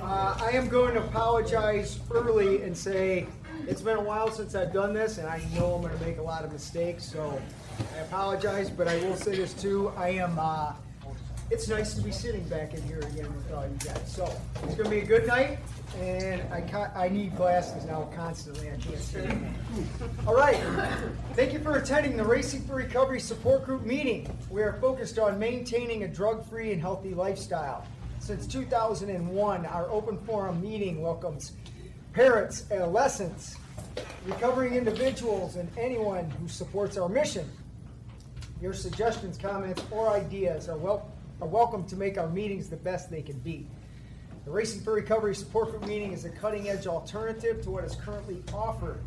I am going to apologize early and say it's been a while since I've done this, and I know I'm going to make a lot of mistakes, so I apologize, but I will say this too. It's nice to be sitting back in here again with all you guys. So it's going to be a good night, and I need glasses now constantly. I can't see anything. All right. Thank you for attending the Racing for Recovery Support Group meeting. We are focused on maintaining a drug-free and healthy lifestyle. Since 2001, our open forum meeting welcomes parents, adolescents, recovering individuals, and anyone who supports our mission. Your suggestions, comments, or ideas are welcome to make our meetings the best they can be. The Racing for Recovery Support Group meeting is a cutting-edge alternative to what is currently offered.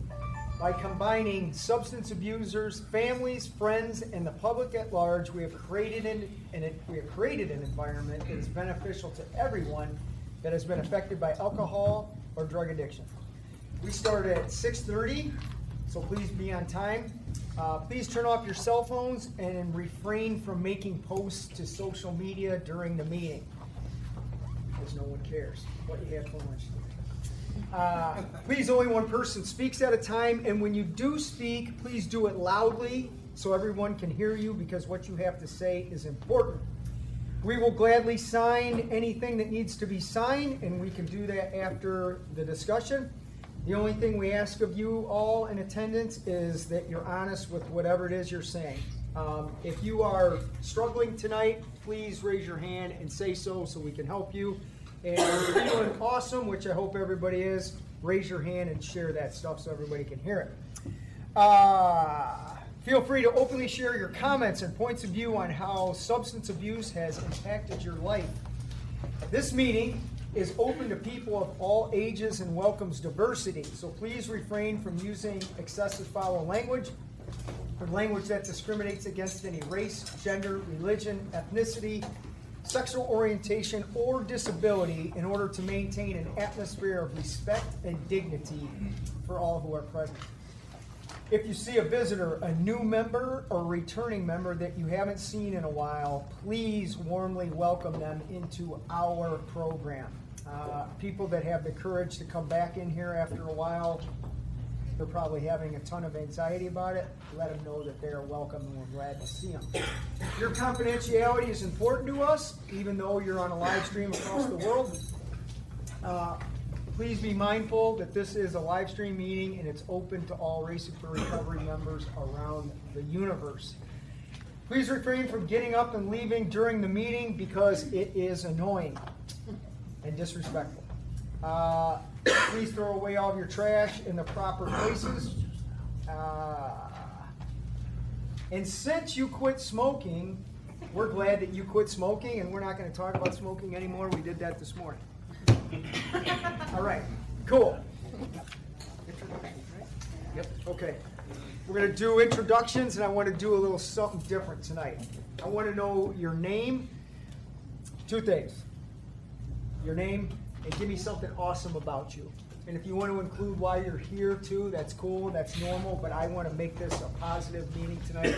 By combining substance abusers, families, friends, and the public at large, we have created an environment that is beneficial to everyone that has been affected by alcohol or drug addiction. We start at 6:30, so please be on time. Please turn off your cell phones and refrain from making posts to social media during the meeting, because no one cares what you have for lunch today. Please, only one person speaks at a time, and when you do speak, please do it loudly so everyone can hear you, because what you have to say is important. We will gladly sign anything that needs to be signed, and we can do that after the discussion. The only thing we ask of you all in attendance is that you're honest with whatever it is you're saying. If you are struggling tonight, please raise your hand and say so we can help you. And if you're feeling awesome, which I hope everybody is, raise your hand and share that stuff so everybody can hear it. Feel free to openly share your comments and points of view on how substance abuse has impacted your life. This meeting is open to people of all ages and welcomes diversity, so please refrain from using excessive foul language or language that discriminates against any race, gender, religion, ethnicity, sexual orientation, or disability in order to maintain an atmosphere of respect and dignity for all who are present. If you see a visitor, a new member or returning member that you haven't seen in a while, please warmly welcome them into our program. People that have the courage to come back in here after a while, they're probably having a ton of anxiety about it. Let them know that they are welcome and we're glad to see them. Your confidentiality is important to us, even though you're on a live stream across the world. Please be mindful that this is a live stream meeting and it's open to all Racing for Recovery members around the universe. Please refrain from getting up and leaving during the meeting because it is annoying and disrespectful. Please throw away all of your trash in the proper places. And since you quit smoking, we're glad that you quit smoking, and we're not going to talk about smoking anymore. We did that this morning. All right, cool. Yep. Okay. We're going to do introductions, and I want to do a little something different tonight. I want to know your name. Two things. Your name, and give me something awesome about you. And if you want to include why you're here too, that's cool, that's normal, but I want to make this a positive meeting tonight.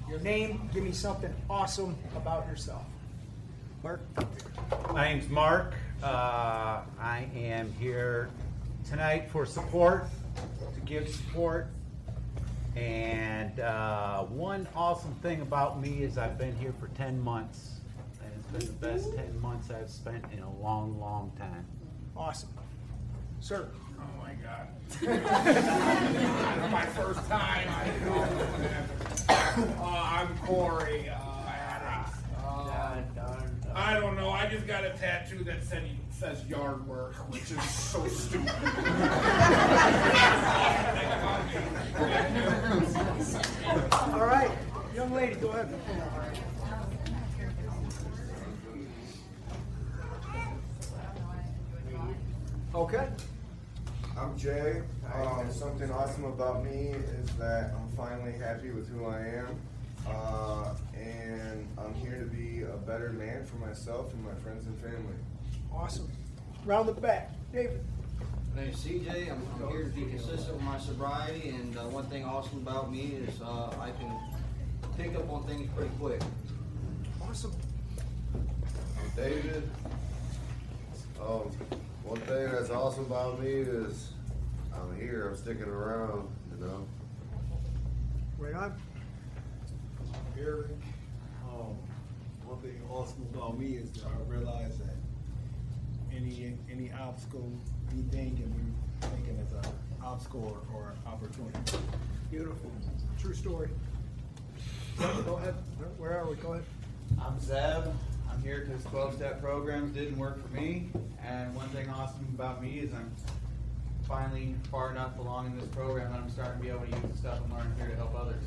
Your name, give me something awesome about yourself. Mark? My name's Mark. I am here tonight for support, to give support. And one awesome thing about me is I've been here for 10 months. And it's been the best 10 months I've spent in a long, long time. Awesome. Sir? Oh my God. My first time. I'm Corey. I don't know. I just got a tattoo that says yard work, which is so stupid. All right. Young lady, go ahead. Okay. I'm Jay. Something awesome about me is that I'm finally happy with who I am. And I'm here to be a better man for myself and my friends and family. Awesome. Round the back. David. My name is CJ. I'm here to be consistent with my sobriety, and one thing awesome about me is I can pick up on things pretty quick. Awesome. I'm David. One thing that's awesome about me is I'm here, I'm sticking around, you know. Right on. Eric, one thing awesome about me is that I realize that any obstacle we think and we thinking is an obstacle or an opportunity. Beautiful. True story. Go ahead. Where are we? Go ahead. I'm Zeb. I'm here because 12-step programs didn't work for me. And one thing awesome about me is I'm finally far enough along in this program that I'm starting to be able to use the stuff I'm learning here to help others.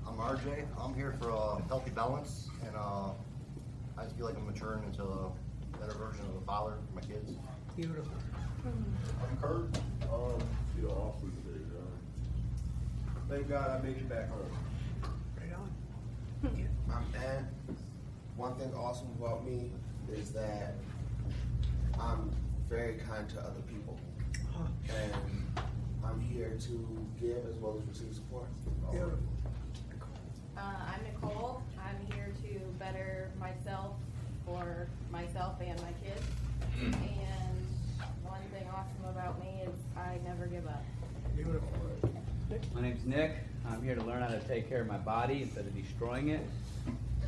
I'm RJ. I'm here for a healthy balance, and I just feel like I'm maturing into a better version of a father for my kids. Beautiful. I'm Kurt. Feel awful today, thank God I made it back home. Right on. I'm Dan. One thing awesome about me is that I'm very kind to other people. And I'm here to give as well as receive support. Beautiful. I'm Nicole. I'm here to better myself for myself and my kids. And one thing awesome about me is I never give up. Beautiful. My name's Nick. I'm here to learn how to take care of my body instead of destroying it.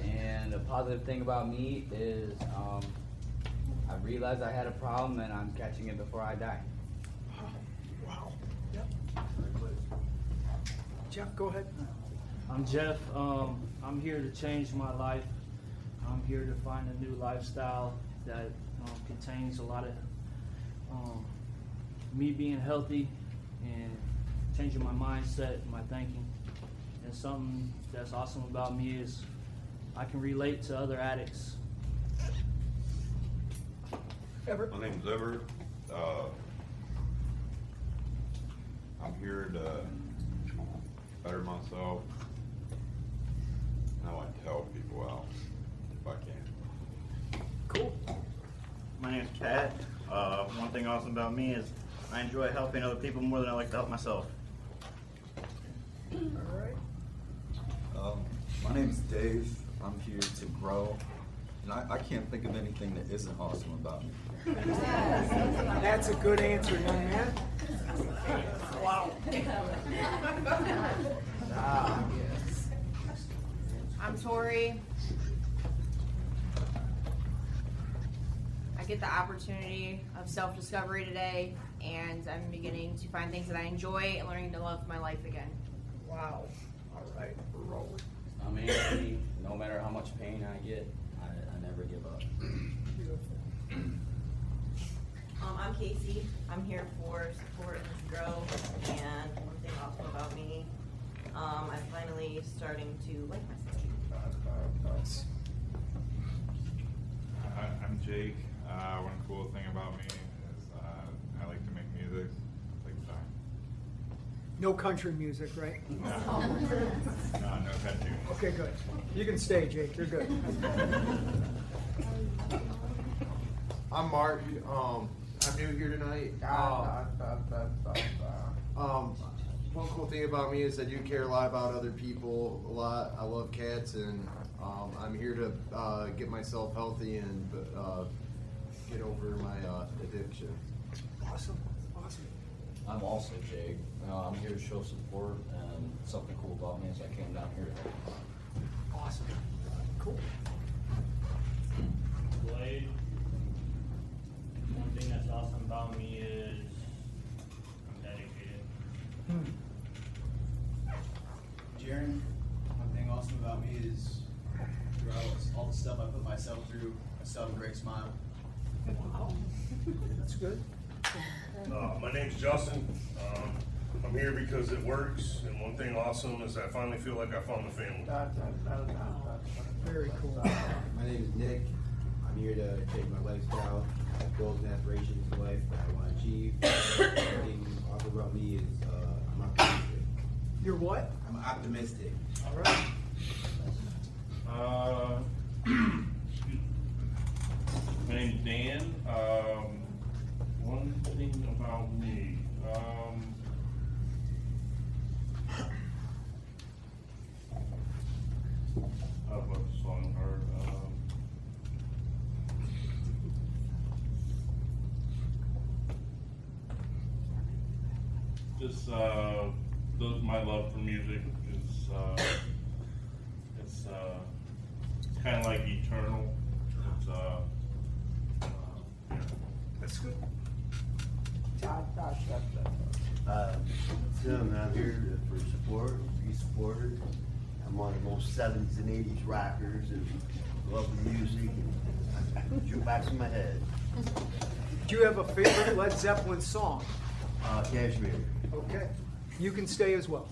And a positive thing about me is I realized I had a problem and I'm catching it before I die. Wow. Yep. Jeff, go ahead. I'm Jeff. I'm here to change my life. I'm here to find a new lifestyle that contains a lot of me being healthy and changing my mindset and my thinking. And something that's awesome about me is I can relate to other addicts. Everett. My name's Everett. I'm here to better myself. And I like to help people out if I can. Cool. My name's Pat. One thing awesome about me is I enjoy helping other people more than I like to help myself. All right. My name's Dave. I'm here to grow. And I can't think of anything that isn't awesome about me. That's a good answer, young man. Wow. I'm Tori. I get the opportunity of self-discovery today, and I'm beginning to find things that I enjoy and learning to love my life again. Wow. All right. We're rolling. I'm Anthony. No matter how much pain I get, I never give up. Beautiful. I'm Casey. I'm here for support and growth. And one thing awesome about me, I'm finally starting to like myself. I'm Jake. One cool thing about me is I like to make music. It takes time. No country music, right? No, no country. Okay, good. You can stay, Jake. You're good. I'm Mark. I'm new here tonight. One cool thing about me is I do care a lot about other people a lot. I love cats, and I'm here to get myself healthy and get over my addiction. Awesome. Awesome. I'm also Jake. I'm here to show support, and something cool about me is I came down here to help. Awesome. Cool. Blade. One thing that's awesome about me is I'm dedicated. Jaron, one thing awesome about me is throughout all the stuff I put myself through, I still have a great smile. Wow. That's good. My name's Justin. I'm here because it works, and one thing awesome is I finally feel like I found a family. Very cool. My name is Nick. I'm here to change my lifestyle, goals and aspirations in life that I want to achieve. One thing awesome about me is I'm optimistic. You're what? I'm optimistic. All right. My name's Dan. One thing about me. I love the song hard. Just my love for music is it's kind of like eternal. It's That's good. Tim, I'm here for support, be supported. I'm one of the most 70s and 80s rockers and love the music and jukebox in my head. Do you have a favorite Led Zeppelin song? Cashmere. Okay. You can stay as well.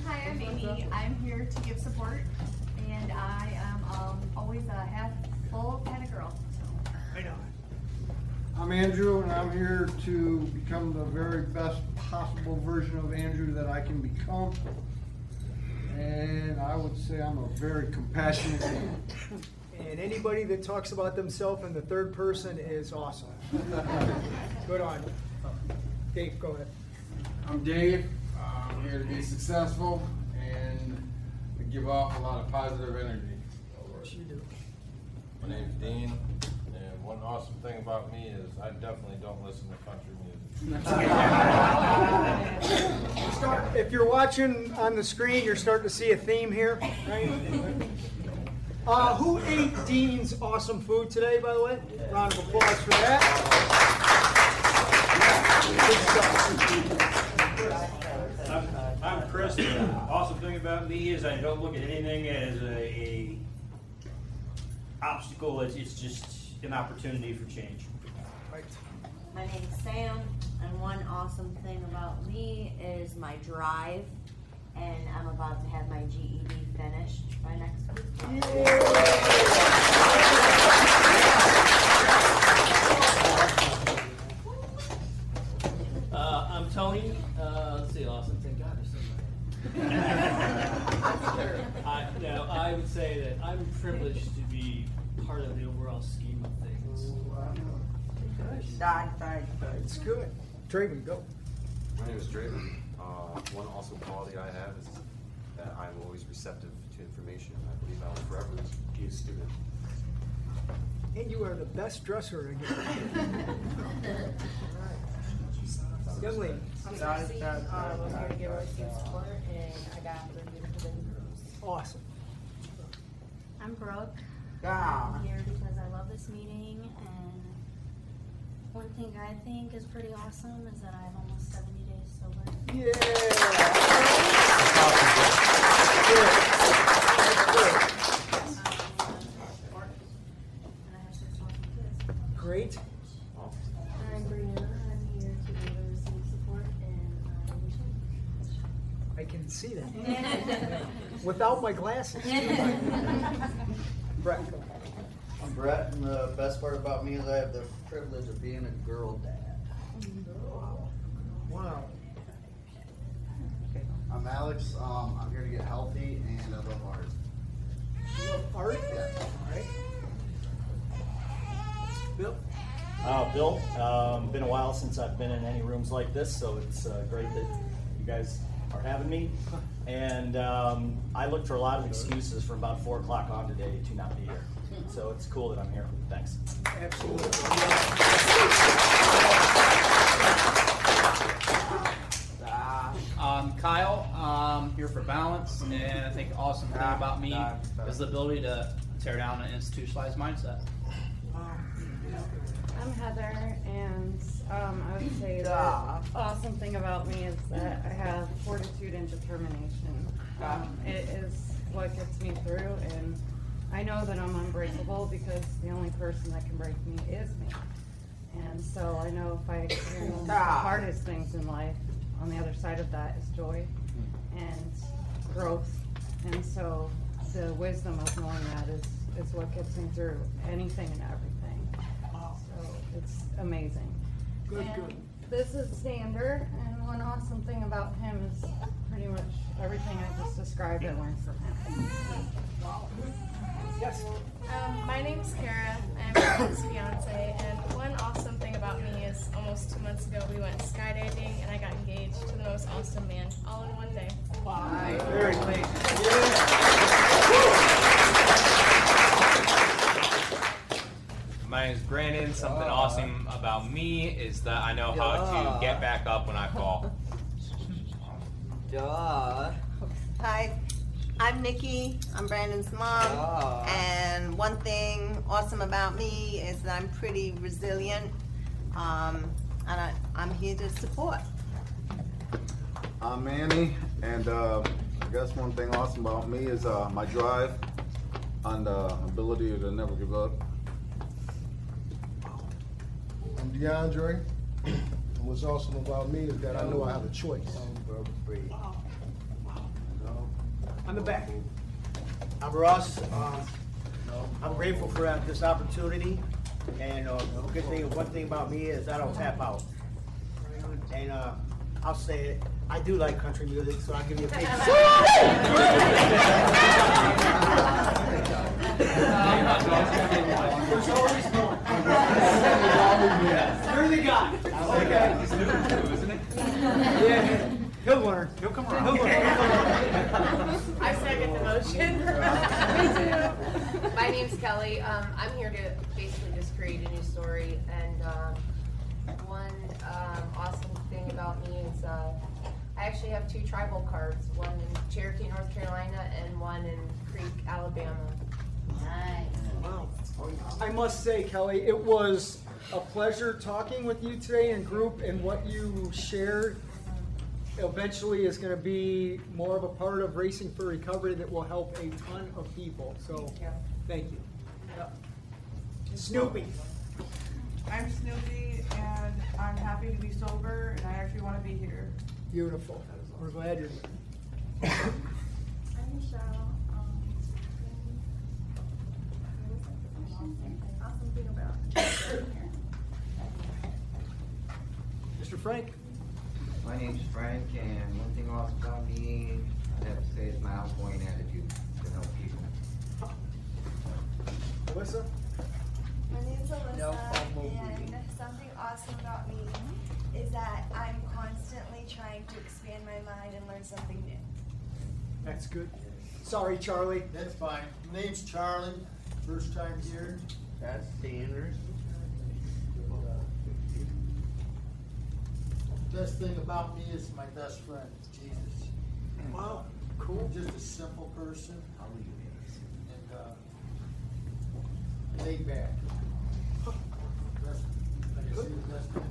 Hi, I'm Amy. I'm here to give support, and I am always a half full kind of girl. So. I know. I'm Andrew, and I'm here to become the very best possible version of Andrew that I can become. And I would say I'm a very compassionate man. And anybody that talks about themselves in the third person is awesome. Good on you. Dave, go ahead. I'm Dave. I'm here to be successful and to give off a lot of positive energy. Yes, you do. My name's Dean, and one awesome thing about me is I definitely don't listen to country music. If you're watching on the screen, you're starting to see a theme here, right? Who ate Dean's awesome food today, by the way? Round of applause for that. I'm Chris. The awesome thing about me is I don't look at anything as a obstacle. It's just an opportunity for change. Right. My name's Sam, and one awesome thing about me is my drive, and I'm about to have my GED finished by next week. I'm Tony. Let's see, awesome thing. God, there's so many. I would say that I'm privileged to be part of the overall scheme of things. It's good. Draven, go. My name is Draven. One awesome quality I have is that I'm always receptive to information. I believe I will forever be a student. And you are the best dresser again. Young lady. I'm Stacy. I'm here to give our student support, and I got the beautiful groups. Awesome. I'm Brooke. Ah. I'm here because I love this meeting, and one thing I think is pretty awesome is that I have almost 70 days sober. Yeah. And I have 6 awesome kids. Great. I'm Brianna. I'm here to be able to receive support, and I can see that. Without my glasses. Brett. I'm Brett, and the best part about me is I have the privilege of being a girl dad. Wow. I'm Alex. I'm here to get healthy, and I love art. You love art? Yeah. All right. Bill? Bill, been a while since I've been in any rooms like this, so it's great that you guys are having me. And I looked for a lot of excuses from about 4 o'clock on today to not be here. So it's cool that I'm here. Thanks. Absolutely. I'm Kyle. I'm here for balance, and I think the awesome thing about me is the ability to tear down an institutionalized mindset. I'm Heather, and I would say the awesome thing about me is that I have fortitude and determination. It is what gets me through, and I know that I'm unbreakable because the only person that can break me is me. And so I know if I experience the hardest things in life, on the other side of that is joy and growth. And so the wisdom of knowing that is what gets me through anything and everything. So it's amazing. Good, And good. This is Sander, and one awesome thing about him is pretty much everything I just described I learned from him. Yes. My name's Kara. I'm Brian's fiance, and one awesome thing about me is almost 2 months ago we went skydiving, and I got engaged to the most awesome man all in one day. Wow. Very clean. My My name is Brandon. Something awesome about me is that I know how to get back up when I fall. Hi, I'm Nikki. I'm Brandon's mom. And one thing awesome about me is that I'm pretty resilient. And I'm here to support. I'm Manny, and I guess one thing awesome about me is my drive and ability to never give up. I'm DeAndre. And what's awesome about me is that I know I have a choice. I'm the back. I'm Russ. I'm grateful for this opportunity. And one thing about me is I don't tap out. And I'll say it. I do like country music, so I'll give you a big You're the guy. Okay. He's new too, isn't he? Yeah. He'll learn. He'll come around. He'll learn. I second the motion. Me too. My name's Kelly. I'm here to basically just create a new story. And one awesome thing about me is I actually have 2 tribal cards. One in Cherokee, North Carolina, and one in Creek, Alabama. Nice. Wow. I must say, Kelly, it was a pleasure talking with you today in group, and what you shared eventually is going to be more of a part of Racing for Recovery that will help a ton of people. So, thank you. Snoopy. I'm Snoopy, and I'm happy to be sober, and I actually want to be here. Beautiful. We're glad you're here. I'm Michelle. Awesome thing about Mr. Frank. My name's Frank, and one thing awesome about me, I'd have to say, is my outgoing attitude to help people. Alyssa? My name's Alyssa, and something awesome about me is that I'm constantly trying to expand my mind and learn something new. That's good. Sorry, Charlie. That's fine. Name's Charlie. First time here. That's Sanders. Best thing about me is my best friend, Jesus. Wow, cool. Just a simple person. And laid back. Best, like I say, the best thing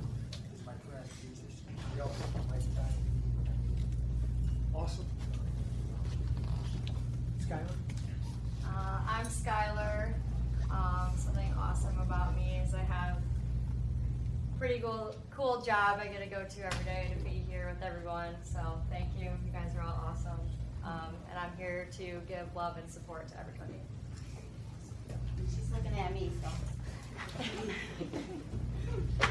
is my friend, Jesus. He helps me my time. Awesome. Skylar? I'm Skylar. Something awesome about me is I have a pretty cool job I get to go to every day to be here with everyone. So thank you. You guys are all awesome. And I'm here to give love and support to everybody. She's looking at me, so.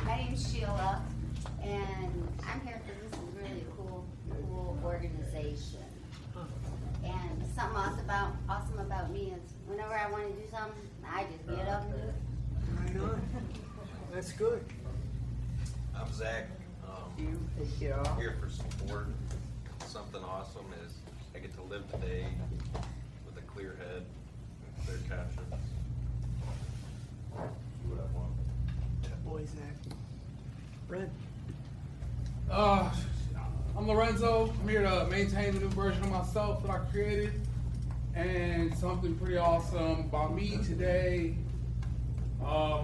My name's Sheila, and I'm here because this is really a cool organization. And something awesome about me is whenever I want to do something, I just get up and do it. Right on. That's good. I'm Zach. I'm here for support. Something awesome is I get to live today with a clear head and clear conscience. Do what I want. That boy, Zach. Brent. I'm Lorenzo. I'm here to maintain the new version of myself that I created. And something pretty awesome about me today.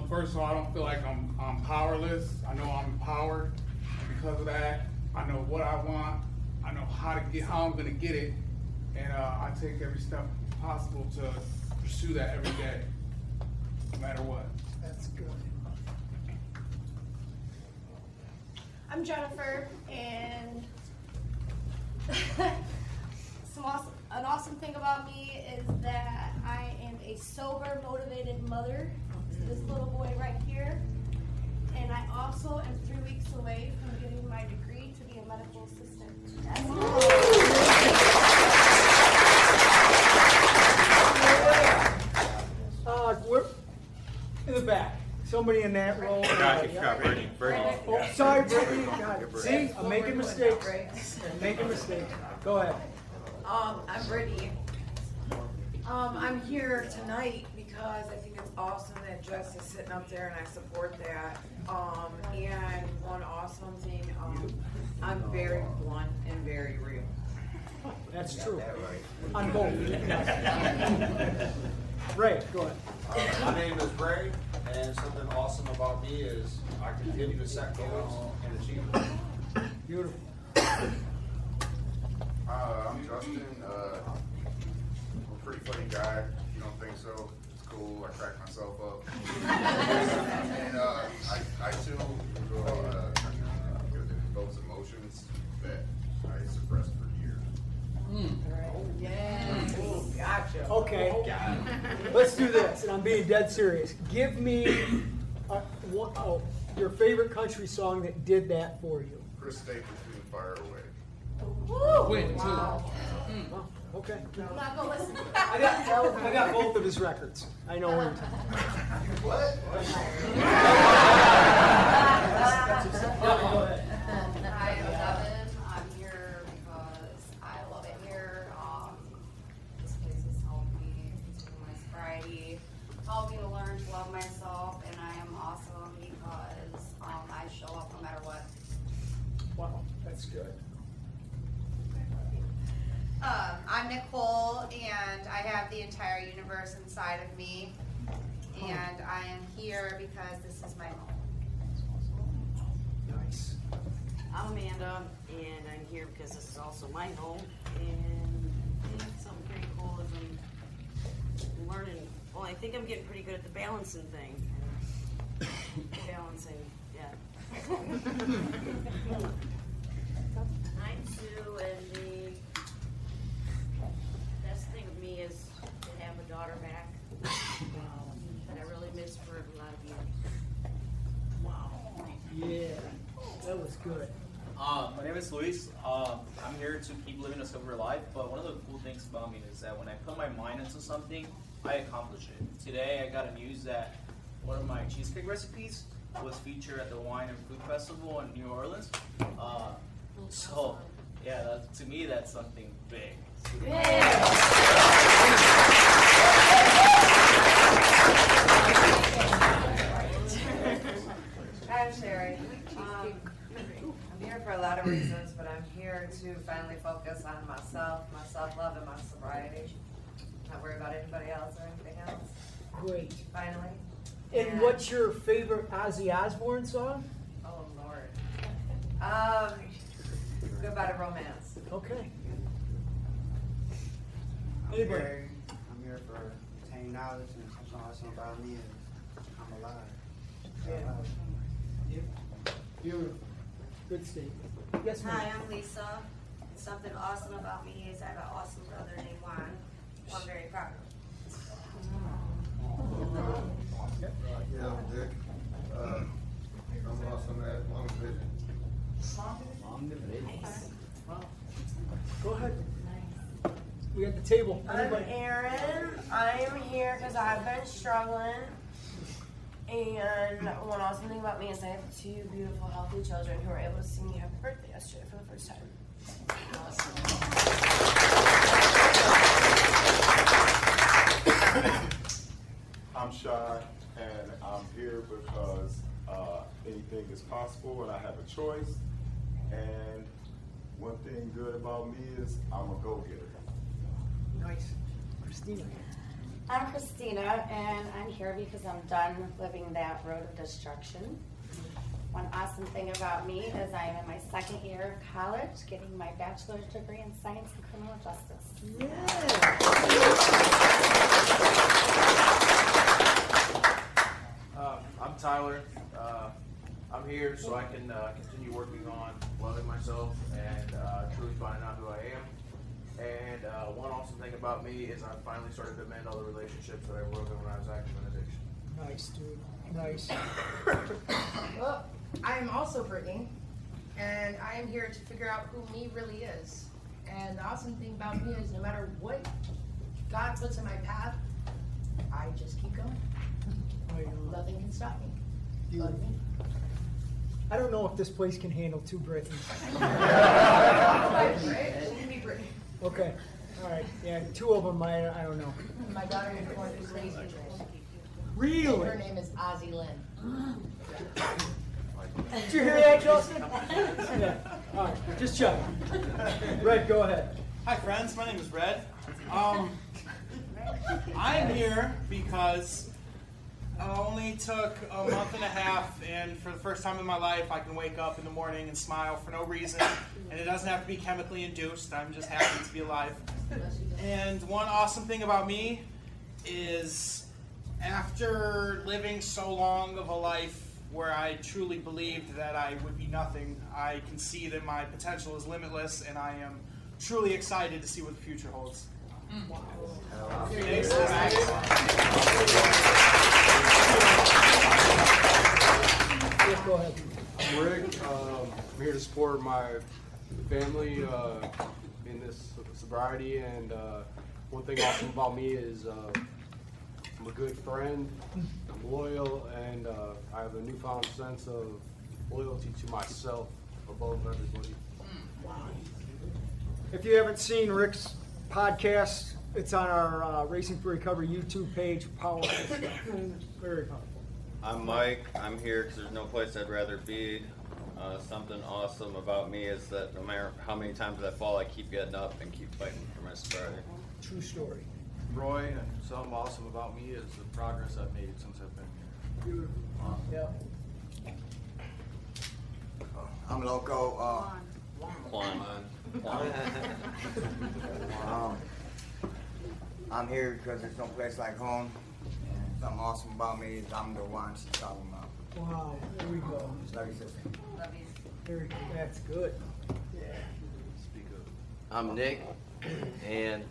First of all, I don't feel like I'm powerless. I know I'm empowered. And because of that, I know what I want. I know how I'm gonna get it. And I take every step possible to pursue that every day, no matter what. That's good. I'm Jennifer, and an awesome thing about me is that I am a sober, motivated mother to this little boy right here. And I also am 3 weeks away from getting my degree to be a medical assistant. We're in the back. Somebody in that row. Brittany. Oh, sorry, Brittany. God, see, I'm making mistakes. I'm making mistakes. Go ahead. I'm Brittany. I'm here tonight because I think it's awesome that Jess is sitting up there, and I support that. And one awesome thing, I'm very blunt and very real. That's true. On both. Ray, go ahead. My name is Ray, and something awesome about me is I continue to set goals and achieve them. Beautiful. I'm Justin. I'm a pretty funny guy. If you don't think so, it's cool. I crack myself up. And I too invokes emotions that I suppressed for years. Yes. Gotcha. Okay. Let's do this, and I'm being dead serious. Give me your favorite country song that did that for you. Chris Staples threw the fire away. Win, too. Wow. Okay. I'm not gonna listen. I got both of his records. I know where you're talking about. What? Hi, I'm Devin. I'm here because I love it here. This place has helped me continue my sobriety, helped me to learn to love myself, and I am awesome because I show up no matter what. Wow, that's good. I'm Nicole, and I have the entire universe inside of me, and I am here because this is my home. Nice. I'm Amanda, and I'm here because this is also my home, and I think something pretty cool is I'm learning, well, I think I'm getting pretty good at the balancing thing. Balancing, yeah. I'm Sue, and the best thing with me is to have a daughter back that I really missed for a lot of years. Wow. Yeah, that was good. My name is Luis. I'm here to keep living a sober life, but one of the cool things about me is that when I put my mind into something, I accomplish it. Today I got news that one of my cheesecake recipes was featured at the Wine and Food Festival in New Orleans. So, yeah, to me that's something big. I'm Sherry. I'm here for a lot of reasons, but I'm here to finally focus on myself, my self-love, and my sobriety. Not worry about anybody else or anything else. Great. Finally. And what's your favorite Ozzy Osbourne song? Oh, Lord. Goodbye to Romance. Okay. I'm here for obtaining knowledge, and something awesome about me is I'm alive. Yeah. Beautiful. Good statement. Yes, ma'am. Hi, I'm Lisa. Something awesome about me is I have an awesome brother named Juan, who I'm very proud of. Yeah, I'm Dick. I'm awesome at long division. Long division. Go ahead. We got the table. I'm Erin. I'm here because I've been struggling. And one awesome thing about me is I have two beautiful, healthy children who were able to see me happy birthday yesterday for the first time. I'm Shy, and I'm here because anything is possible, and I have a choice. And one thing good about me is I'm a go-getter. Nice. Christina. I'm Christina, and I'm here because I'm done living that road of destruction. One awesome thing about me is I am in my second year of college, getting my bachelor's degree in science and criminal justice. I'm Tyler. I'm here so I can continue working on loving myself and truly finding out who I am. And one awesome thing about me is I finally started to mend all the relationships that I broken when I was active in addiction. Nice, dude. Nice. Well, I am also Brittany, and I am here to figure out who me really is. And the awesome thing about me is no matter what God puts in my path, I just keep going. Nothing can stop me. But me. I don't know if this place can handle two Britneys. Right? She can be Brittany. Okay. All right. Yeah, two of them, I don't know. My daughter is born to raise Really? Her name is Ozzy Lynn. Did you hear that, Justin? Yeah. All right, just check. Red, go ahead. Hi, friends. My name is Red. I'm here because it only took a month and a half, and for the first time in my life, I can wake up in the morning and smile for no reason, and it doesn't have to be chemically induced. I'm just happy to be alive. And one awesome thing about me is after living so long of a life where I truly believed that I would be nothing, I can see that my potential is limitless, and I am truly excited to see what the future holds. Thanks. Go ahead. I'm Rick. I'm here to support my family in this sobriety, and one thing awesome about me is I'm a good friend, I'm loyal, and I have a newfound sense of loyalty to myself above everybody. If you haven't seen Rick's podcast, it's on our Racing for Recovery YouTube page. Powerful stuff. Very powerful. I'm Mike. I'm here because there's no place I'd rather be. Something awesome about me is that no matter how many times I fall, I keep getting up and keep fighting for my sobriety. True story. Roy, and something awesome about me is the progress I've made since I've been here. Beautiful. Yeah. I'm Loco. I'm here because there's no place like home. And something awesome about me is I'm the one she's talking about. Wow, there we go. Love you, sister. Love you. Very good. That's good. Yeah. Speak up. I'm Nick, and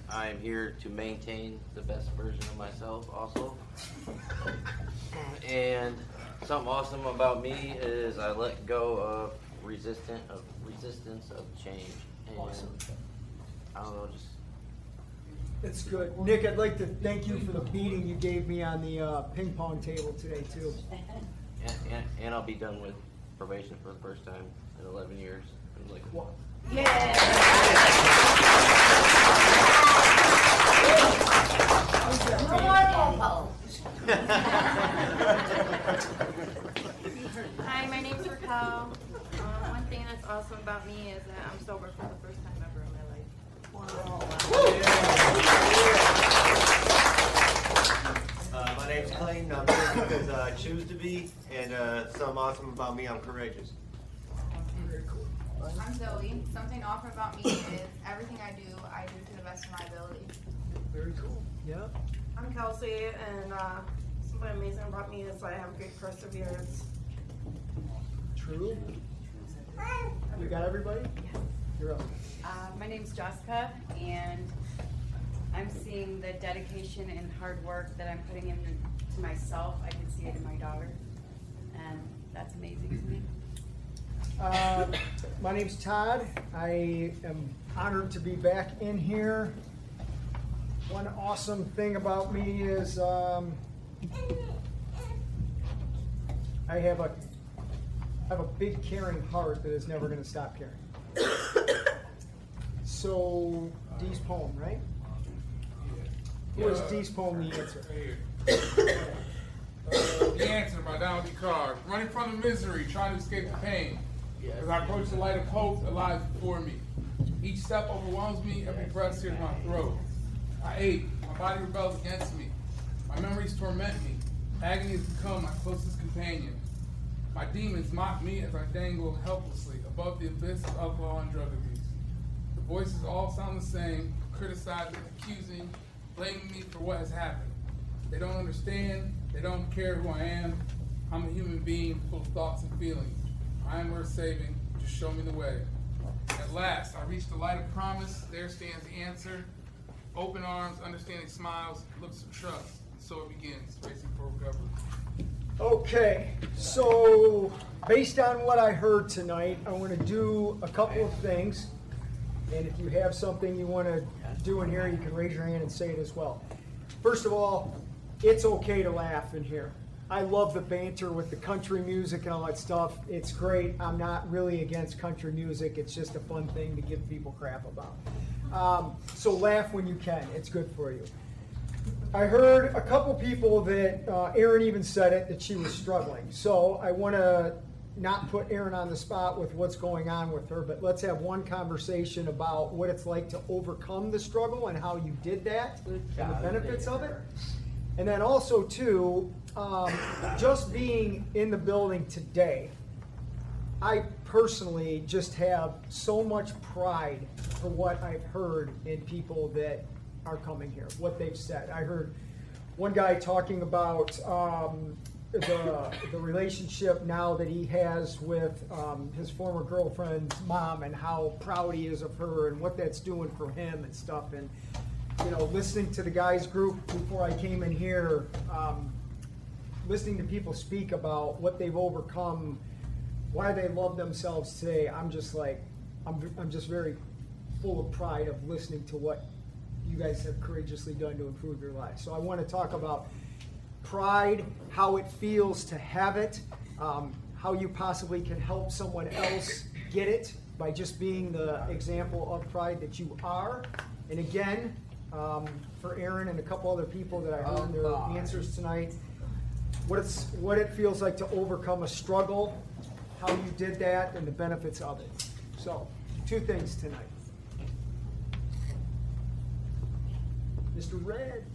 I'm here to maintain the best version of myself also. And something awesome about me is I let go of resistance of change. And Awesome. I don't know, just That's good. Nick, I'd like to thank you for the beating you gave me on the ping pong table today, too. and I'll be done with probation for the first time in 11 years. I'm like, what? Hi, my name's Raquel. One thing that's awesome about me is that I'm sober for the first time ever in my life. My name's Clayton. I'm here because I choose to be, and something awesome about me, I'm courageous. I'm Zoe. Something awesome about me is everything I do to the best of my ability. Very cool. Yeah. I'm Kelsey, and something amazing about me is I have great perseverance. True. You got everybody? Yes. You're up. My name's Jessica, and I'm seeing the dedication and hard work that I'm putting into myself. I can see it in my daughter, and that's amazing to me. My name's Todd. I am honored to be back in here. One awesome thing about me is I have a big caring heart that is never going to stop caring. So, Dee's poem, right? Who is Dee's poem the answer? The answer by Donald D. Carr. Running from the misery, trying to escape the pain. As I approach the light of hope that lies before me. Each step overwhelms me, every breath sears my throat. I ache, my body rebels against me. My memories torment me. Agony has become my closest companion. My demons mock me as I dangle helplessly above the abyss of alcohol and drug abuse. The voices all sound the same, criticizing, accusing, blaming me for what has happened. They don't understand, they don't care who I am. I'm a human being full of thoughts and feelings. I am worth saving, just show me the way. At last, I reach the light of promise, there stands the answer. Open arms, understanding smiles, looks of trust. And so it begins, Racing for Recovery. Okay, so based on what I heard tonight, I want to do a couple of things. And if you have something you want to do in here, you can raise your hand and say it as well. First of all, it's okay to laugh in here. I love the banter with the country music and all that stuff. It's great. I'm not really against country music. It's just a fun thing to give people crap about. So laugh when you can. It's good for you. I heard a couple people that Erin even said it, that she was struggling. So I want to not put Erin on the spot with what's going on with her, but let's have one conversation about what it's like to overcome the struggle and how you did that and the benefits of it. And then also too, just being in the building today, I personally just have so much pride for what I've heard in people that are coming here, what they've said. I heard one guy talking about the relationship now that he has with his former girlfriend's mom and how proud he is of her and what that's doing for him and stuff. And, you know, listening to the guys group before I came in here, listening to people speak about what they've overcome, why they love themselves today, I'm just like, I'm just very full of pride of listening to what you guys have courageously done to improve your lives. So I want to talk about pride, how it feels to have it, how you possibly can help someone else get it by just being the example of pride that you are. And again, for Erin and a couple other people that I heard their answers tonight, what it feels like to overcome a struggle, how you did that, and the benefits of it. So, 2 things tonight. Mr. Red.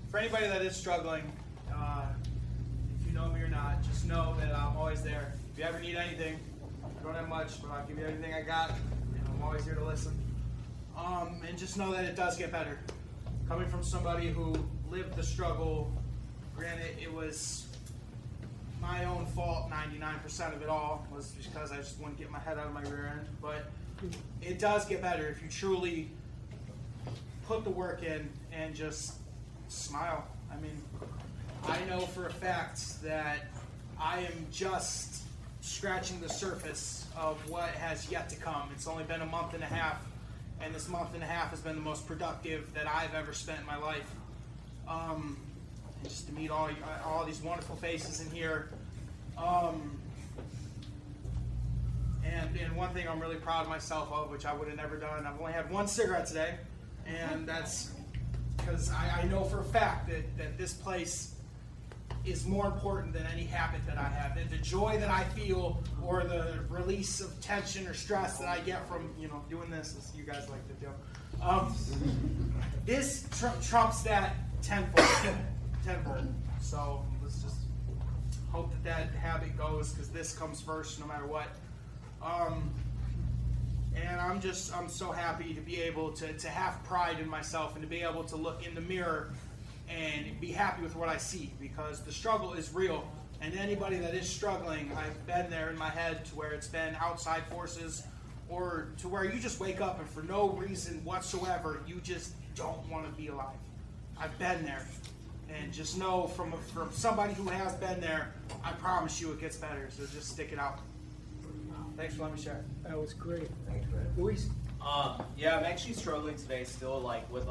For anybody that is struggling, if you know me or not, just know that I'm always there. If you ever need anything, I don't have much, but I'll give you everything I got, and I'm always here to listen. And just know that it does get better. Coming from somebody who lived the struggle, granted it was my own fault, 99% of it all was because I just wouldn't get my head out of my rear end, but it does get better if you truly put the work in and just smile. I mean, I know for a fact that I am just scratching the surface of what has yet to come. It's only been a month and a half, and this month and a half has been the most productive that I've ever spent in my life. And just to meet all these wonderful faces in here. And one thing I'm really proud of myself of, which I would have never done, I've only had 1 cigarette today, and that's because I know for a fact that this place is more important than any habit that I have. The joy that I feel or the release of tension or stress that I get from, you know, doing this, as you guys like to do. This trumps that tenfold. So let's just hope that habit goes, because this comes first no matter what. And I'm so happy to be able to have pride in myself and to be able to look in the mirror and be happy with what I see, because the struggle is real. And anybody that is struggling, I've been there in my head to where it's been outside forces or to where you just wake up and for no reason whatsoever, you just don't want to be alive. I've been there. And just know from somebody who has been there, I promise you it gets better. So just stick it out. Thanks for letting me share. That was great. Thanks, Red. Luis? Yeah, I'm actually struggling today still, like, with,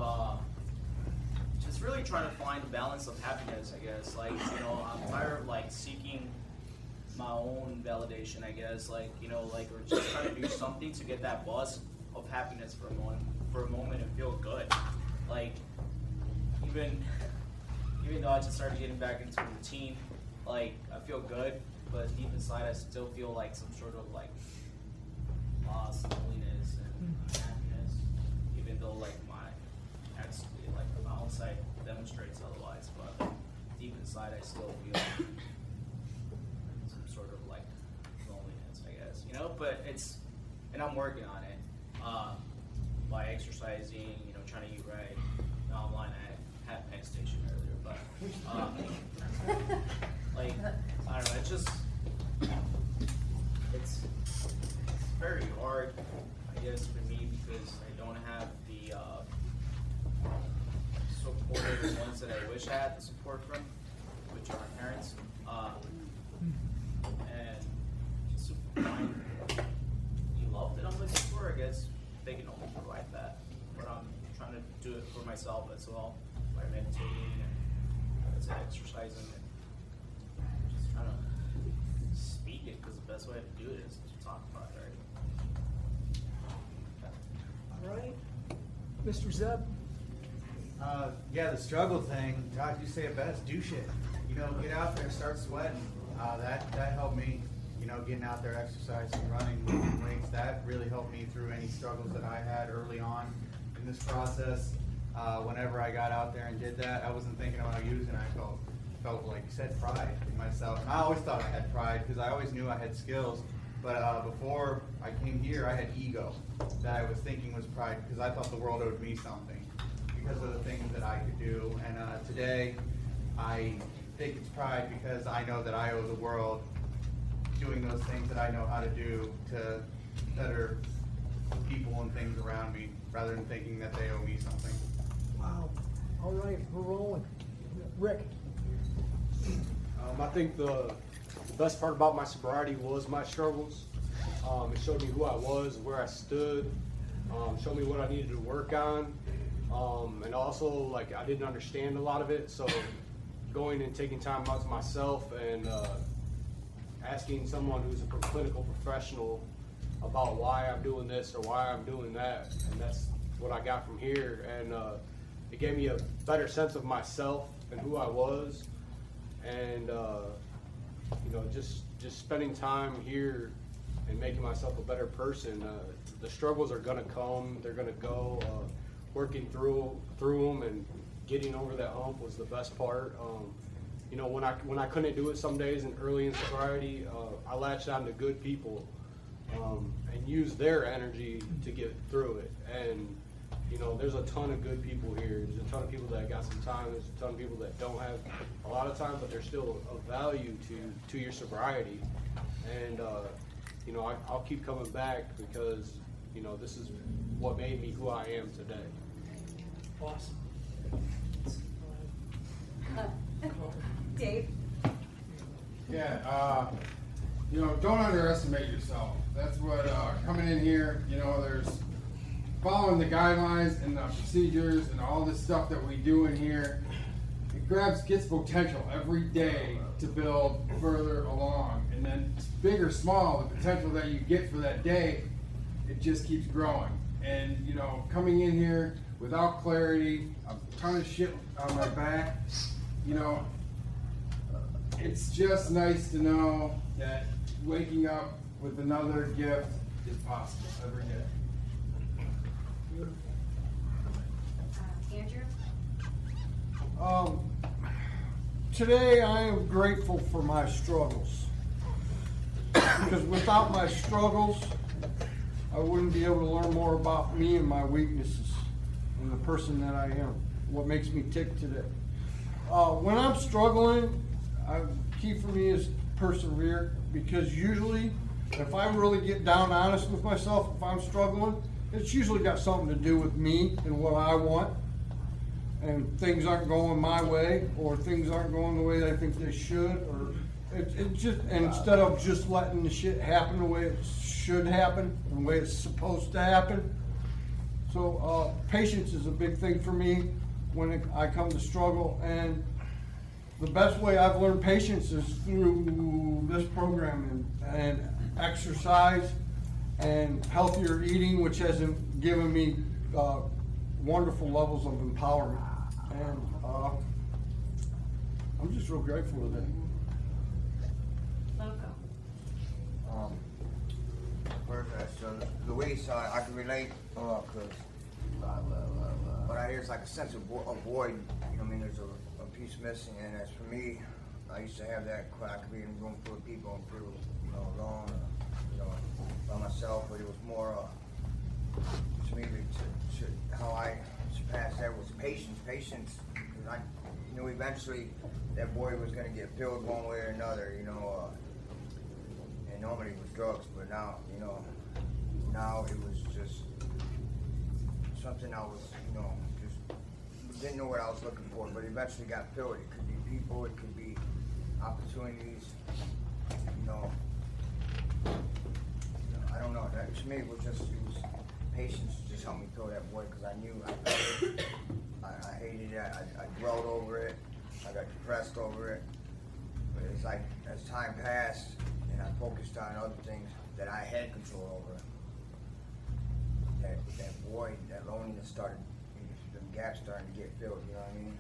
just really trying to find the balance of happiness, I guess. Like, you know, I'm tired of, like, seeking my own validation, I guess. Like, you know, like, or just trying to do something to get that buzz of happiness for a moment and feel good. Like, even though I just started getting back into routine, like, I feel good, but deep inside I still feel like some sort of, like, loss, loneliness, and happiness, even though, like, my outside demonstrates otherwise, but deep inside I still feel some sort of, like, loneliness, I guess, you know, but and I'm working on it, by exercising, you know, trying to eat right. Now I'm lying, I had Penn Station earlier, but, like, I don't know, it's very hard, I guess, for me, because I don't have the supportive ones that I wish I had the support from, which are my parents, and just to find the love that I'm looking for, I guess they can only provide that, but I'm trying to do it for myself as well, by meditating and exercising and just trying to speak it, because the best way to do it is to talk about it, right? All right. Mr. Zeb? Yeah, the struggle thing, Josh, you say it best, do shit. You know, get out there, start sweating. That helped me, you know, getting out there, exercising, running, lifting weights. That really helped me through any struggles that I had early on in this process. Whenever I got out there and did that, I wasn't thinking about using. I felt like you said, pride in myself. And I always thought I had pride because I always knew I had skills. But before I came here, I had ego that I was thinking was pride because I thought the world owed me something because of the things that I could do. And today, I think it's pride because I know that I owe the world doing those things that I know how to do to better people and things around me rather than thinking that they owe me something. Wow. All right, we're rolling. Rick. I think the best part about my sobriety was my struggles. It showed me who I was, where I stood, showed me what I needed to work on, and also like I didn't understand a lot of it. So going and taking time out to myself and asking someone who's a clinical professional about why I'm doing this or why I'm doing that, and that's what I got from here. And it gave me a better sense of myself and who I was, and you know, just spending time here and making myself a better person. The struggles are gonna come, they're gonna go. Working through them and getting over that hump was the best part. You know, when I couldn't do it some days and early in sobriety, I latched on to good people and used their energy to get through it. And you know, there's a ton of good people here. There's a ton of people that got some time. There's a ton of people that don't have a lot of time, but they're still of value to your sobriety. And you know, I'll keep coming back because you know this is what made me who I am today. Awesome. Dave? Yeah, you know, don't underestimate yourself. That's what, coming in here, you know, there's following the guidelines and the procedures and all this stuff that we do in here. It gets potential every day to build further along. And then big or small, the potential that you get for that day, it just keeps growing. And, you know, coming in here without clarity, a ton of shit on my back, you know, it's just nice to know that waking up with another gift is possible every day. Andrew? Today I am grateful for my struggles. Because without my struggles, I wouldn't be able to learn more about me and my weaknesses and the person that I am, what makes me tick today. When I'm struggling, key for me is persevere, because usually if I really get down honest with myself, if I'm struggling, it's usually got something to do with me and what I want, and things aren't going my way, or things aren't going the way I think they should, or it just, and instead of just letting the shit happen the way it should happen, the way it's supposed to happen. So patience is a big thing for me when I come to struggle, and the best way I've learned patience is through this program and exercise and healthier eating, which has given me wonderful levels of empowerment. And I'm just real grateful of that. Perfect. So Luis, I can relate because what I hear is like a sense of void. You know, I mean, there's a piece missing, and as for me, I used to have that. I could be in a room full of people and feel, you know, alone, you know, by myself. But it was more to me to how I surpassed that was patience. Patience, because I knew eventually that void was going to get filled one way or another. You know. And normally it was drugs, but now, you know, now it was just something I was, you know, just didn't know what I was looking for, but eventually got filled. It could be people, it could be opportunities, you know, I don't know. That, to me, it was patience just helped me fill that void, because I knew I hated it, I dwelled over it, I got depressed over it, but it's like as time passed, and I focused on other things that I had control over, that void, that loneliness started gap's starting to get filled, you know what I mean?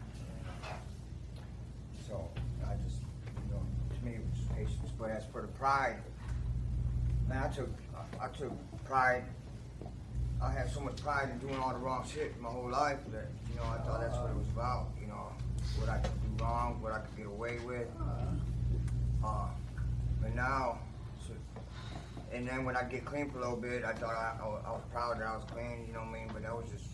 So I just, you know, to me it was just patience. But as for the pride, man, I took pride. I had so much pride in doing all the wrong shit my whole life that, you know, I thought that's what it was about. You know, what I could do wrong, what I could get away with. But now, and then when I get clean for a little bit, I thought I was proud that I was clean, you know what I mean? But that was just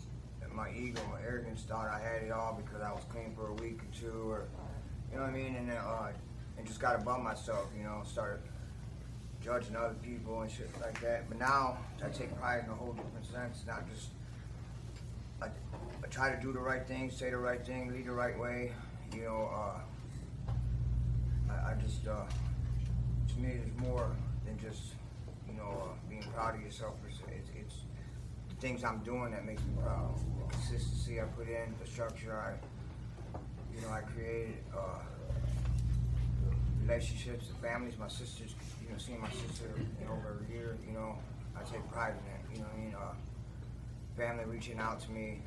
my ego, my arrogance thought I had it all because I was clean for a week or two, or, you know what I mean? And then, and just got above myself, you know, started judging other people and shit like that. But now I take pride in a whole different sense, not just, I try to do the right thing, say the right thing, lead the right way, you know. I just, to me, it's more than just, you know, being proud of yourself. It's the things I'm doing that makes me proud. The consistency I put in, the structure I created, the relationships, the families, my sisters, you know, seeing my sister, you know, over a year, you know, I take pride in that, you know what I mean? Family reaching out to me,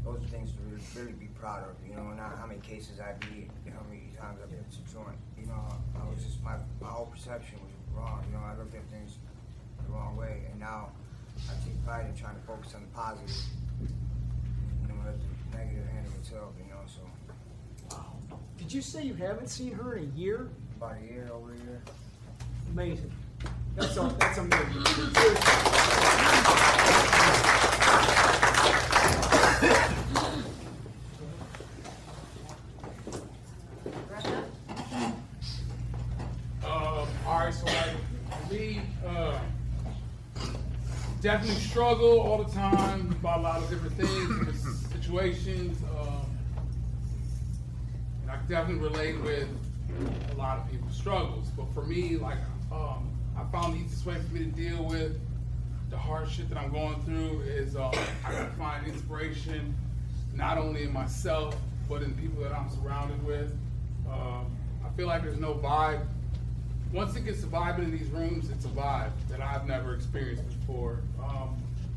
those are things to really be proud of, you know, not how many cases I beat, how many times I've been to joint, you know, I was just, my whole perception was wrong, you know, I looked at things the wrong way, and now I take pride in trying to focus on the positive, you know, let the negative handle itself, you know, so. Did you say you haven't seen her in a year? About a year, over a year. Amazing. That's amazing. All right, so like me, definitely struggle all the time about a lot of different things, situations. And I definitely relate with a lot of people's struggles. But for me, like, I found the easiest way for me to deal with the hard shit that I'm going through is I can find inspiration not only in myself, but in people that I'm surrounded with. I feel like there's no vibe. Once it gets to vibing in these rooms, it's a vibe that I've never experienced before.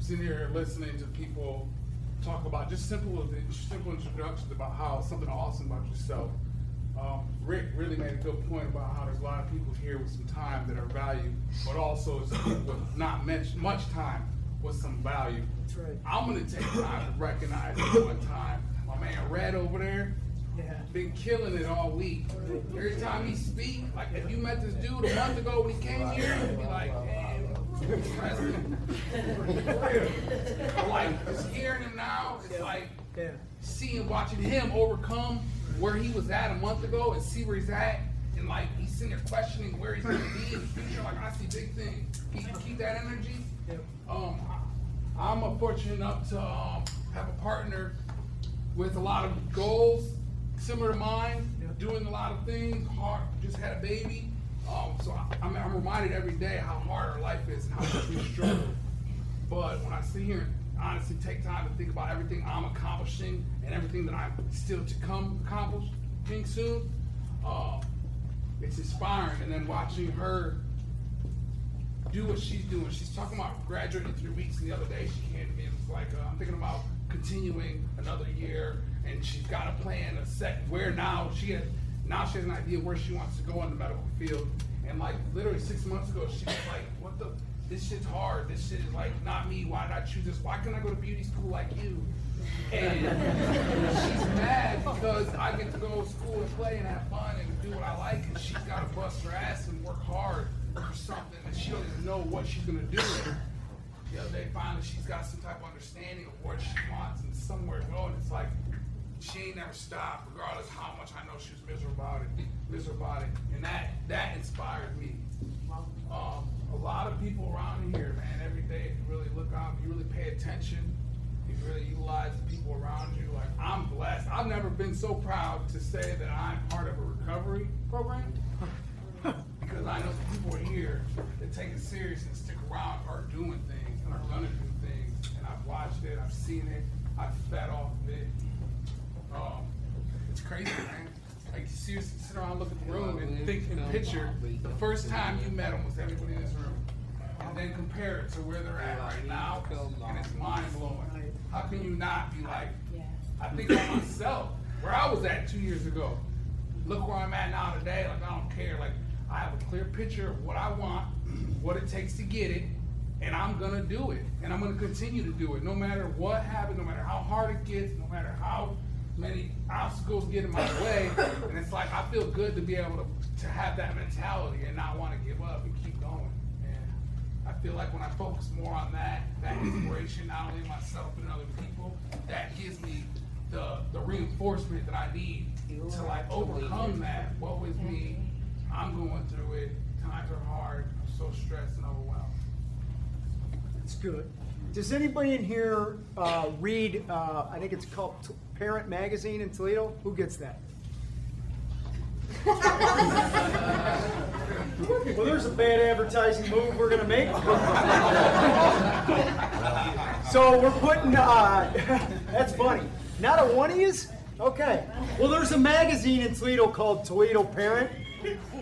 Sitting here listening to people talk about just simple introductions about how something awesome about yourself. Rick really made a good point about how there's a lot of people here with some time that are valued, but also some people with not much time with some value. That's right. I'm gonna take time to recognize one time my man Red over there. Yeah. Been killing it all week. Every time he speak, like if you met this dude a month ago when he came here, you'd be like, damn, like just hearing him now, it's like watching him overcome where he was at a month ago and see where he's at, and like he's sitting there questioning where he's gonna be in the future. Like I see big things. Keep that energy. I'm fortunate enough to have a partner with a lot of goals similar to mine, doing a lot of things, hard, just had a baby. So I'm reminded every day how hard our life is and how much we struggle. But when I sit here and honestly take time to think about everything I'm accomplishing and everything that I'm still to come accomplishing soon, it's inspiring. And then watching her do what she's doing. She's talking about graduating in 3 weeks, and the other day she came to me and was like, I'm thinking about continuing another year, and she's got a plan, where now she has an idea where she wants to go in the medical field. And like literally 6 months ago, she was like, this shit's hard, this shit is like not me, why did I choose this? Why can't I go to beauty school like you? And she's mad because I get to go to school and play and have fun and do what I like, and she's got to bust her ass and work hard for something that she doesn't know what she's gonna do. The other day, finally, she's got some type of understanding of what she wants and somewhere to go, and it's like, she ain't never stopped, regardless how much I know she was miserable about it, and that inspired me. A lot of people around here, man, every day, if you really look out, you really pay attention, you really utilize the people around you. Like, I'm blessed. I've never been so proud to say that I'm part of a recovery program, because I know the people here that take it serious and stick around are doing things and are gonna do things, and I've watched it, I've seen it, I've fed off of it. It's crazy, man. Like, seriously, sit around, look at the room, and think and picture the first time you met almost everybody in this room, and then compare it to where they're at right now, and it's mind blowing. how can you not be like, I think of myself, where I was at 2 years ago. Look where I'm at now today. Like, I don't care. Like, I have a clear picture of what I want, what it takes to get it, and I'm gonna do it. And I'm gonna continue to do it, no matter what happens, no matter how hard it gets, no matter how many obstacles get in my way. And it's like, I feel good to be able to have that mentality and not want to give up and keep going. And I feel like when I focus more on that inspiration, not only myself but in other people, that gives me the reinforcement that I need to like overcome that. Woe is me, I'm going through it, times are hard, I'm so stressed and overwhelmed. It's good. Does anybody in here read, I think it's called Parent Magazine in Toledo? Who gets that? Well, there's a bad advertising move we're going to make. So we're putting, that's funny. Not a one of yous? Okay. Well, there's a magazine in Toledo called Toledo Parent,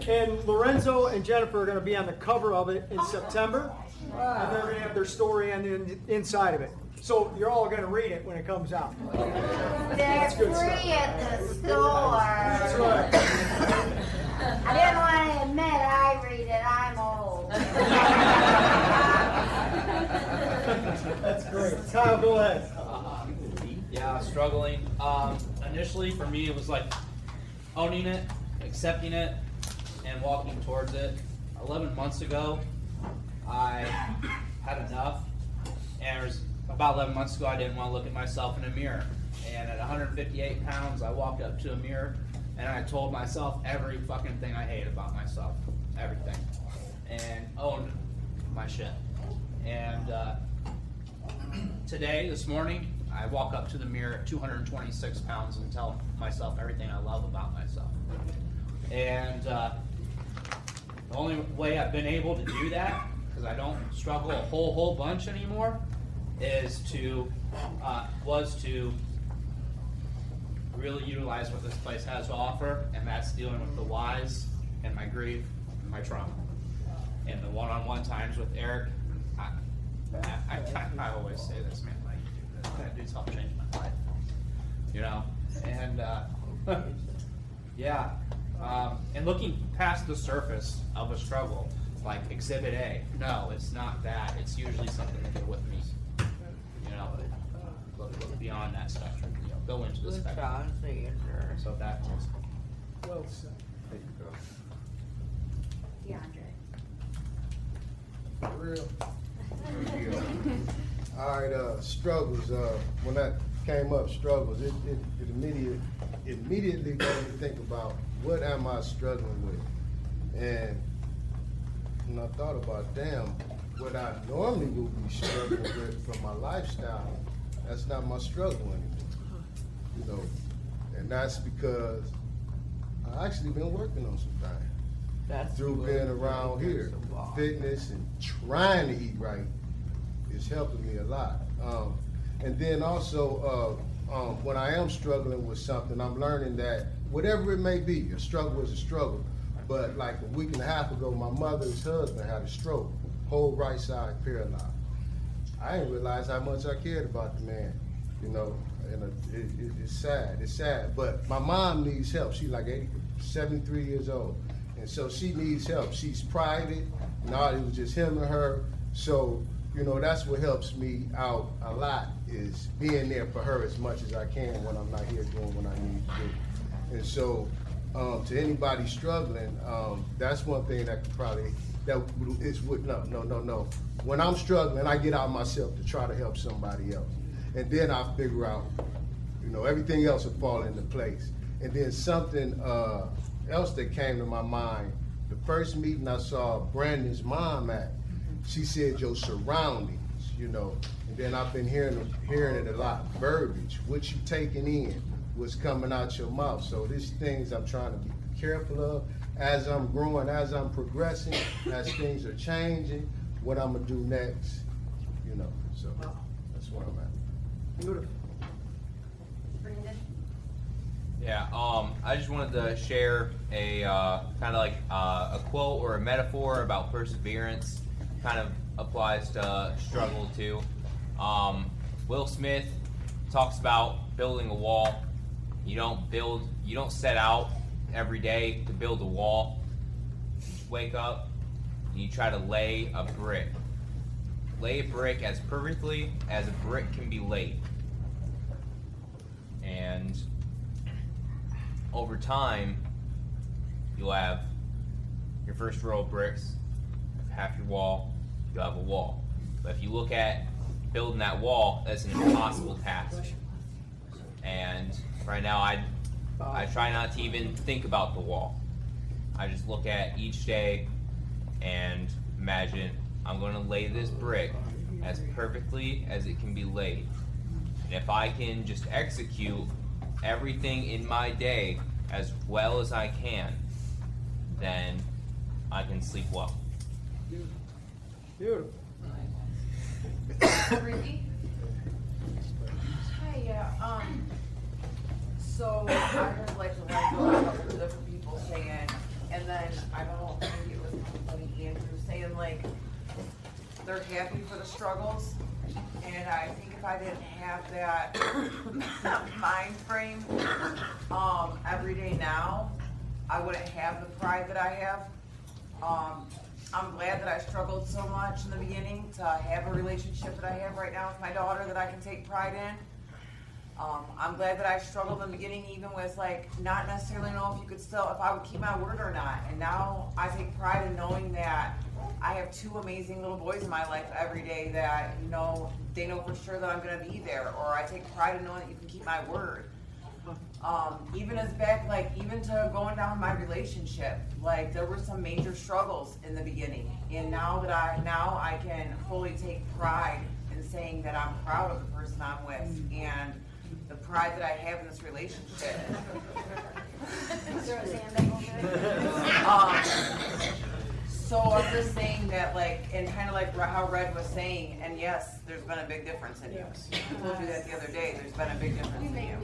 and Lorenzo and Jennifer are going to be on the cover of it in September, and they're going to have their story on the inside of it. So you're all going to read it when it comes out. They're free at the store. That's right. I didn't want to admit I read it. I'm old. That's great. Kyle, go ahead. Yeah, struggling. Initially, for me, it was like owning it, accepting it, and walking towards it. 11 months ago, I had enough, and it was about 11 months ago, I didn't want to look at myself in a mirror. And at 158 pounds, I walked up to a mirror, and I told myself every fucking thing I hate about myself. Everything. And owned my shit. And today, this morning, I walk up to the mirror at 226 pounds and tell myself everything I love about myself. And the only way I've been able to do that, because I don't struggle a whole bunch anymore, is was to really utilize what this place has to offer, and that's dealing with the whys and my grief and my trauma. And the one-on-one times with Eric, I always say this, man, like, that dude's helped change my life, you know? And yeah, and looking past the surface of a struggle, like Exhibit A, no, it's not that. It's usually something to do with me. You know, look beyond that spectrum. You know, go into the spectrum. So that's well said. There you go. DeAndre. Real. All right, struggles. When that came up, struggles, it immediately made me think about what am I struggling with, and when I thought about, damn, what I normally would be struggling with from my lifestyle, that's not my struggle anymore, you know, and that's because I actually been working on some things. Through being around here, fitness and trying to eat right is helping me a lot. And then also, when I am struggling with something, I'm learning that whatever it may be, a struggle is a struggle. But like a week and a half ago, my mother's husband had a stroke, whole right side paralyzed. I didn't realize how much I cared about the man, you know, and it's sad, it's sad. But my mom needs help. She's like 73 years old. And so she needs help. She's private, and all, it was just him and her. So, you know, that's what helps me out a lot, is being there for her as much as I can when I'm not here doing what I need to do. And so, to anybody struggling, that's one thing that could probably, no. When I'm struggling, I get out myself to try to help somebody else. And then I figure out, you know, everything else will fall into place. And then something else that came to my mind, the first meeting I saw Brandon's mom at, she said your surroundings, you know, and then I've been hearing it a lot, verbiage, what you taking in, what's coming out your mouth. So these things I'm trying to be careful of as I'm growing, as I'm progressing, as things are changing, what I'm gonna do next, you know, so that's where I'm at. Beautiful. Yeah, I just wanted to share a kind of like a quote or a metaphor about perseverance. Kind of applies to struggle too. Will Smith talks about building a wall. You don't set out every day to build a wall. You just wake up and you try to lay a brick. Lay a brick as perfectly as a brick can be laid. And over time, you'll have your first row of bricks, half your wall, you'll have a wall. But if you look at building that wall, that's an impossible task. And right now, I try not to even think about the wall. I just look at each day and imagine I'm going to lay this brick as perfectly as it can be laid. And if I can just execute everything in my day as well as I can, then I can sleep well. Beautiful. Ricky? Hi, yeah. So I heard like a couple of different people saying, and then I don't think it was probably Andrew saying like they're happy for the struggles, and I think if I didn't have that mind frame every day now, I wouldn't have the pride that I have. I'm glad that I struggled so much in the beginning to have a relationship that I have right now with my daughter that I can take pride in. I'm glad that I struggled in the beginning, even with like not necessarily know if I would keep my word or not. And now I take pride in knowing that I have two amazing little boys in my life every day that, you know, they know for sure that I'm going to be there. Or I take pride in knowing that you can keep my word. Even as back, like even to going down my relationship, like there were some major struggles in the beginning. And now I can fully take pride in saying that I'm proud of the person I'm with and the pride that I have in this relationship. So I'm just saying that, like, and kind of like how Red was saying, and yes, there's been a big difference in you. I told you that the other day. There's been a big difference in you.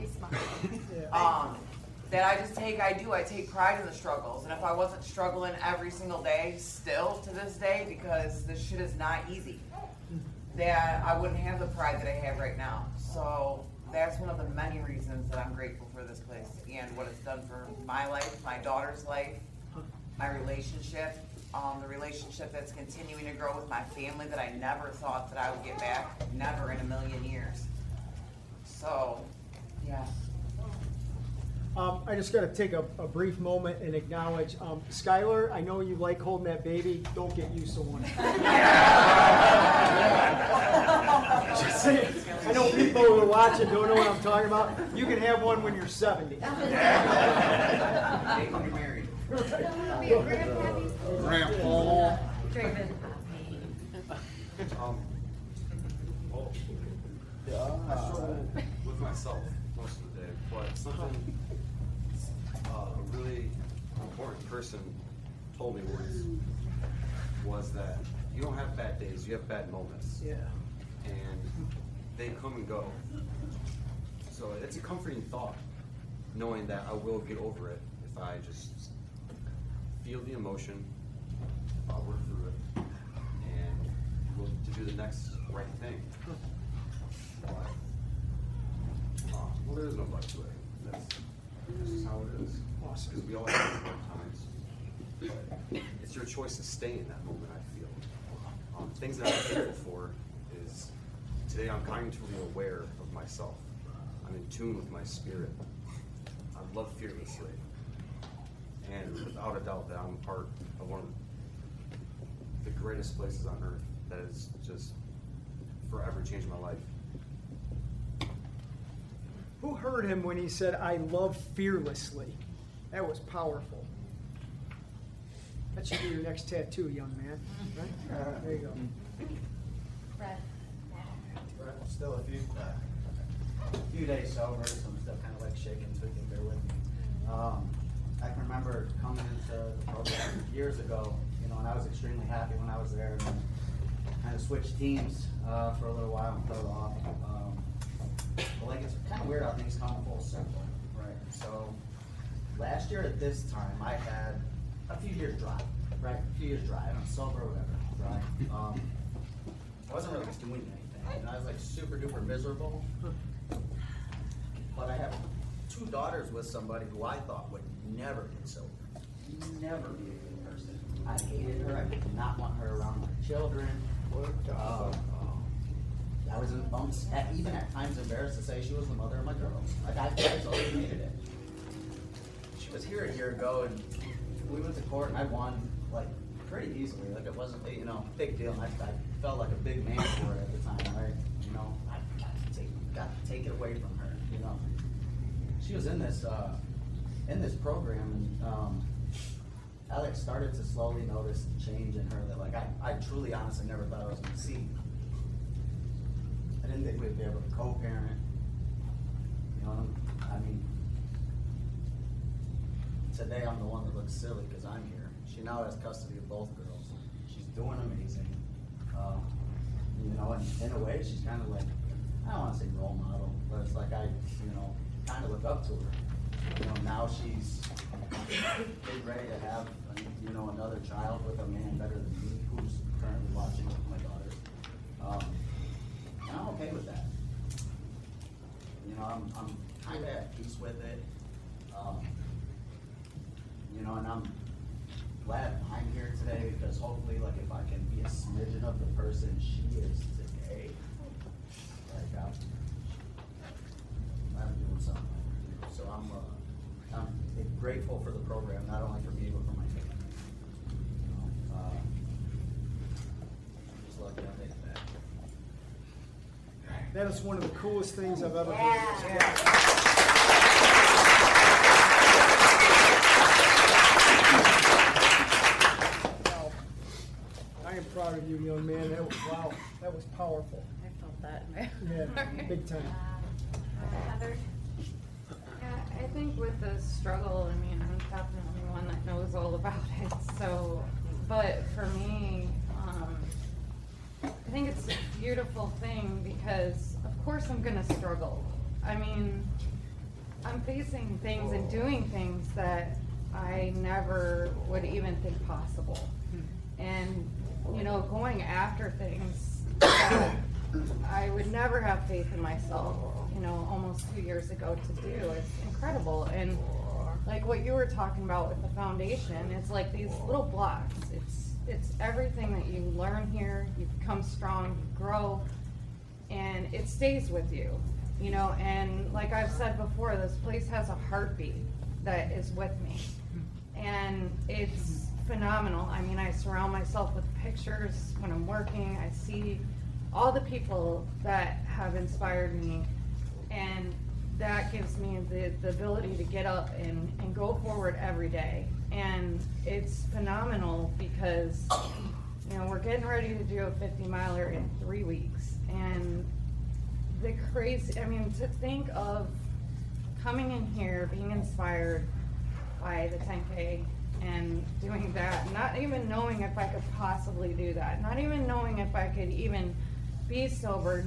That I take pride in the struggles, and if I wasn't struggling every single day, still to this day, because this shit is not easy, that I wouldn't have the pride that I have right now. So that's one of the many reasons that I'm grateful for this place and what it's done for my life, my daughter's life, my relationship, the relationship that's continuing to grow with my family that I never thought that I would get back, never in a million years. So, yeah. I just got to take a brief moment and acknowledge Skylar. I know you like holding that baby. Don't get used to one. Just saying. I know people who are watching don't know what I'm talking about. You can have one when you're 70. When you're married. Grandpa. I struggle with myself most of the day, but something a really important person told me was that you don't have bad days, you have bad moments. Yeah. And they come and go. So it's a comforting thought, knowing that I will get over it if I just feel the emotion, I'll work through it, and look to do the next right thing. Well, there is no but to it. That's just how it is. Because we all have hard times. But it's your choice to stay in that moment, I feel. Things that I'm thankful for is today I'm kindly aware of myself. I'm in tune with my spirit. I love fearlessly. And without a doubt that I'm part of one of the greatest places on earth that has just forever changed my life. Who heard him when he said, "I love fearlessly"? That was powerful. That should be your next tattoo, young man. Right? There you go. Brett. Still a few days sober, so I'm still kind of like shaking, so you can bear with me. I can remember coming into the program years ago, you know, and I was extremely happy when I was there, and kind of switched teams for a little while and fell off. But like it's kind of weird how things come full circle, right? So last year at this time, I had a few years dry, right? A few years dry. I'm sober or whatever, dry. I wasn't really doing anything. and I was like super duper miserable. But I have 2 daughters with somebody who I thought would never get sober. Never be a good person. I hated her. I did not want her around my children. I was even at times embarrassed to say she was the mother of my girls. Like I totally hated it. She was here a year ago, and we went to court, and I won like pretty easily. Like it wasn't, big deal. And I felt like a big man for it at the time, right? I got to take it away from her. She was in this program, and Alex started to slowly notice the change in her that like I truly, honestly never thought I was going to see. I didn't think we'd be able to co-parent. I mean, today I'm the one that looks silly because I'm here. She now has custody of both girls. She's doing amazing. In a way, she's kind of like, I don't want to say role model, but it's like I kind of look up to her. Now she's ready to have, another child with a man better than me, who's currently watching with my daughter. And I'm okay with that. I'm kind of at peace with it. And I'm glad I'm here today because hopefully, like, if I can be a smidgen of the person she is today, like, I'm doing something. So I'm grateful for the program, not only for me, but for my family. Just lucky I made it back. That is one of the coolest things I've ever heard. Wow. I am proud of you, young man. That was powerful. I felt that. Yeah, big time. Heather? Yeah, I think with the struggle, I'm definitely one that knows all about it. So, but for me, I think it's a beautiful thing because, of course, I'm going to struggle. I'm facing things and doing things that I never would even think possible. And, going after things that I would never have faith in myself, almost 2 years ago to do. It's incredible. And like what you were talking about with the foundation, it's like these little blocks. It's everything that you learn here. You become strong, you grow, and it stays with you. And like I've said before, this place has a heartbeat that is with me. And it's phenomenal. I surround myself with pictures when I'm working. I see all the people that have inspired me, and that gives me the ability to get up and go forward every day. And it's phenomenal because we're getting ready to do a 50-miler in 3 weeks, and the crazy, to think of coming in here, being inspired by the 10K and doing that, not even knowing if I could possibly do that, not even knowing if I could even be sober,